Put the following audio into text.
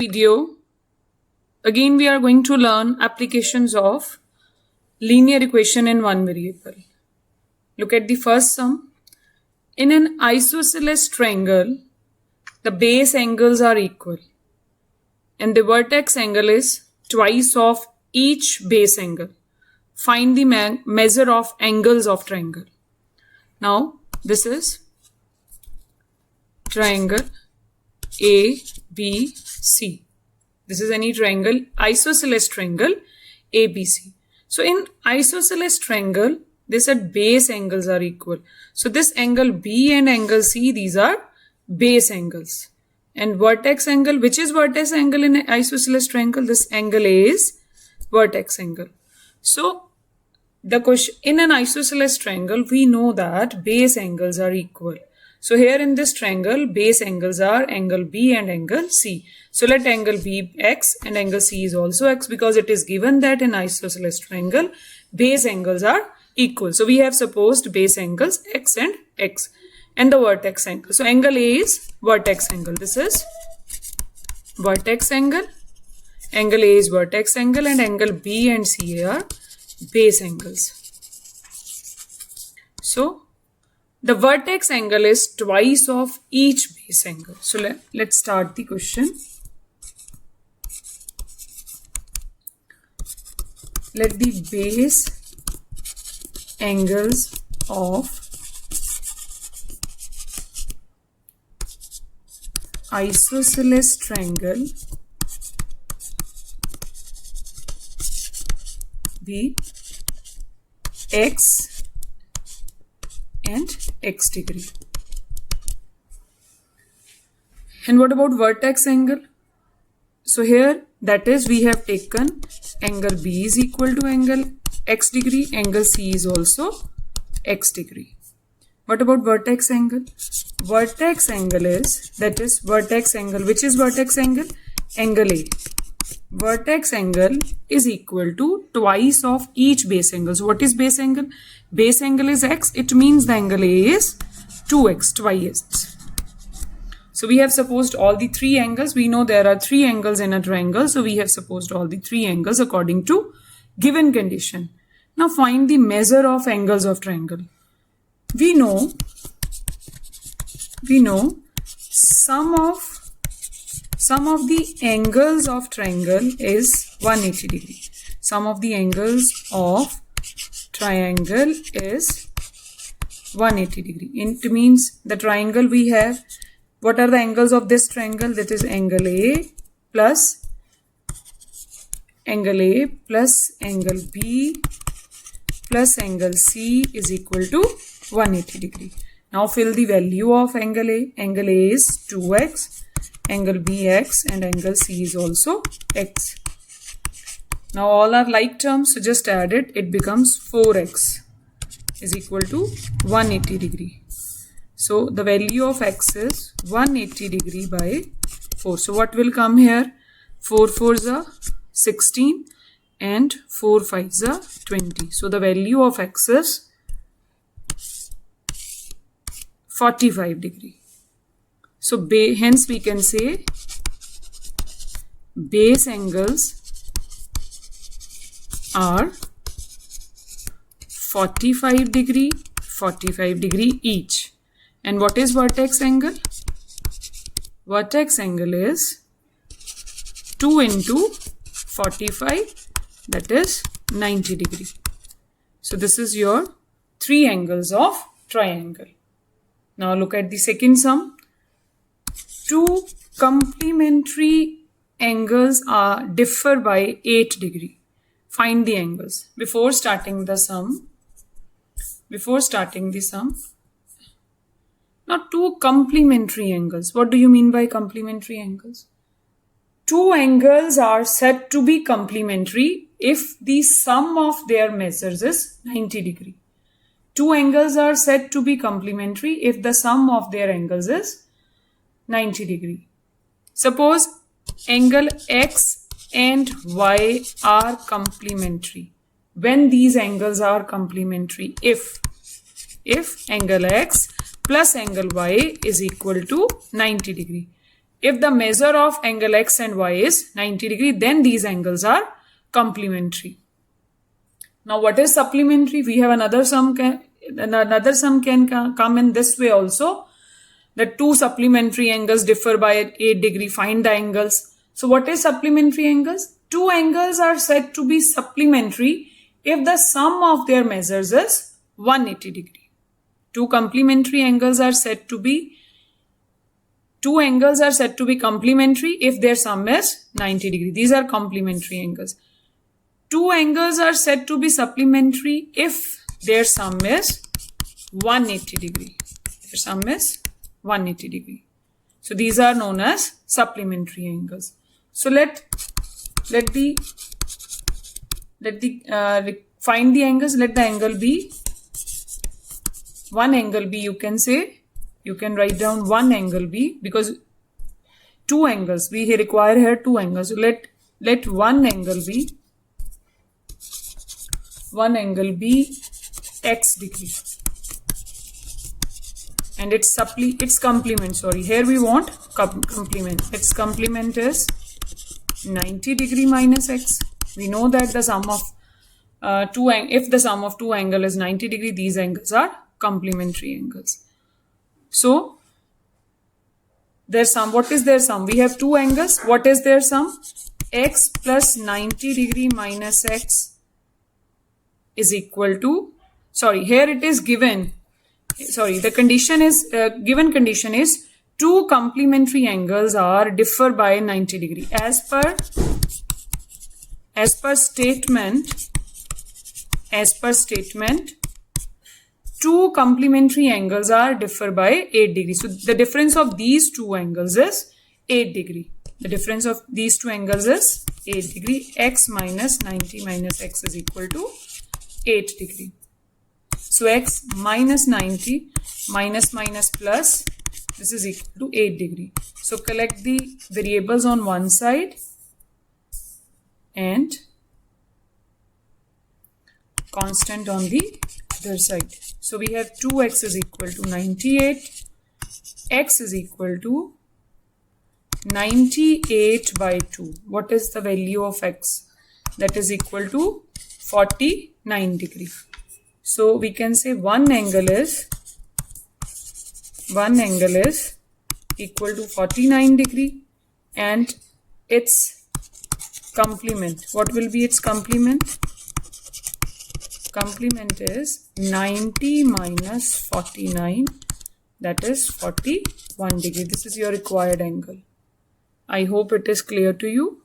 Video. Again, we are going to learn applications of linear equation in one variable. Look at the first sum. In an isosceles triangle, the base angles are equal and the vertex angle is twice of each base angle. Find the measure of angles of triangle. Now, this is triangle ABC. This is any triangle, isosceles triangle ABC. So in isosceles triangle, they said base angles are equal. So this angle B and angle C, these are base angles. And vertex angle, which is vertex angle in isosceles triangle? This angle A is vertex angle. So the question, in an isosceles triangle, we know that base angles are equal. So here in this triangle, base angles are angle B and angle C. So let angle B x and angle C is also x, because it is given that in isosceles triangle, base angles are equal. So we have supposed base angles x and the vertex angle. So angle A is vertex angle. This is vertex angle. Angle A is vertex angle and angle B and C are base angles. So the vertex angle is twice of each base angle. So let's start the question. Let the base angles of isosceles triangle be x and x degree. And what about vertex angle? So here, that is, we have taken angle B is equal to angle x degree, angle C is also x degree. What about vertex angle? Vertex angle is, that is vertex angle, which is vertex angle? Angle A. Vertex angle is equal to twice of each base angle. So what is base angle? Base angle is x. It means the angle A is 2x, twice. So we have supposed all the three angles. We know there are three angles in a triangle. So we have supposed all the three angles according to given condition. Now find the measure of angles of triangle. We know sum of the angles of triangle is 180 degree. Sum of the angles of triangle is 180 degree. It means the triangle we have, what are the angles of this triangle? That is angle A plus angle B plus angle C is equal to 180 degree. Now fill the value of angle A. Angle A is 2x, angle B x and angle C is also x. Now all are like terms, so just add it. It becomes 4x is equal to 180 degree. So the value of x is 180 degree by 4. So what will come here? 4 4s are 16 and 4 5s are 20. So the value of x is 45 degree. So hence we can say base angles are 45 degree each. And what is vertex angle? Vertex angle is 2 into 45, that is 90 degree. So this is your three angles of triangle. Now look at the second sum. Two complementary angles differ by 8 degree. Find the angles. Before starting the sum, now two complementary angles. What do you mean by complementary angles? Two angles are said to be complementary if the sum of their measures is 90 degree. Two angles are said to be complementary if the sum of their angles is 90 degree. Suppose angle X and Y are complementary. When these angles are complementary, if angle X plus angle Y is equal to 90 degree. If the measure of angle x and y is 90 degree, then these angles are complementary. Now what is supplementary? We have another sum can come in this way also. The two supplementary angles differ by 8 degree. Find the angles. So what is supplementary angles? Two angles are said to be supplementary if the sum of their measures is 180 degree. Two angles are said to be complementary if their sum is 90 degree. These are complementary angles. Two angles are said to be supplementary if their sum is 180 degree. Their sum is 180 degree. So these are known as supplementary angles. So find the angles. Let the angle be one angle B. You can write down one angle B because two angles. We require here two angles. So let one angle be x degree. And its complement. Sorry, here we want complement. Its complement is 90 degree minus x. We know that the sum of if the sum of two angles is 90 degree, these angles are complementary angles. So their sum. What is their sum? We have two angles. What is their sum? X plus 90 degree minus x is equal to. Sorry, here it is given. Sorry, the condition is given condition is two complementary angles are differ by 90 degree. As per statement, two complementary angles are differ by 8 degree. So the difference of these two angles is 8 degree. The difference of these two angles is 8 degree. X minus 90 minus x is equal to 8 degree. So x minus 90 minus plus, this is equal to 8 degree. So collect the variables on one side and constant on the other side. So we have 2x is equal to 98, x is equal to 98 by 2. What is the value of x? That is equal to 49 degree. So we can say one angle is equal to 49 degree and its complement. What will be its complement? Complement is 90 minus 49, that is 41 degree. This is your required angle. I hope it is clear to you.